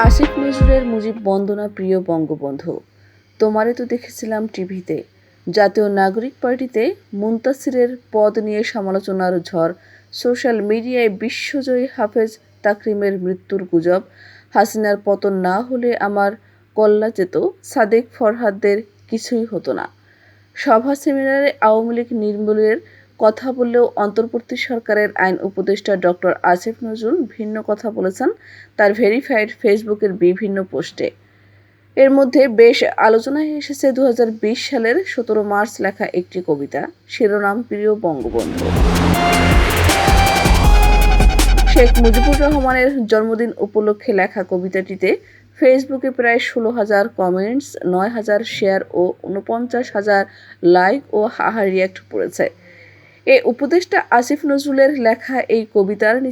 আসিফ নজরুলের মুজিব বন্দনা। প্রিয় বঙ্গবন্ধু, তোমারে তো দেখেছিলাম টিভিতে। জাতীয় নাগরিক পার্টিতে মুনতাসিরের পদ নিয়ে সমালোচনার ঝড়। সোশ্যাল মিডিয়ায় বিশ্বজয়ী হাফেজ তাকরিমের মৃত্যুর গুজব। হাসিনার পতন না হলে আমার কল্লা যেত, সাদেক ফরহাদদের কিছুই হতো না। সভা সেমিনারে আওয়ামী লীগ নির্মূলের কথা বললেও অন্তর্বর্তী সরকারের আইন উপদেষ্টা ডক্টর আসিফ নজরুল ভিন্ন কথা বলেছেন তার ভেরিফাইড ফেসবুকের বিভিন্ন পোস্টে। এর মধ্যে বেশ আলোচনায় এসেছে 2020 সালের 17 মার্চ লেখা একটি কবিতা, শিরোনাম প্রিয় বঙ্গবন্ধু। শেখ মুজিবুর রহমানের জন্মদিন উপলক্ষে লেখা কবিতাটিতে ফেসবুকে প্রায় 16,000 কমেন্টস, 9,000 শেয়ার ও 49,000 লাইক ও হাহা রিয়াক্ট পড়েছে। উপদেষ্টা আসিফ নজরুলের লেখা এই কবিতার নিচে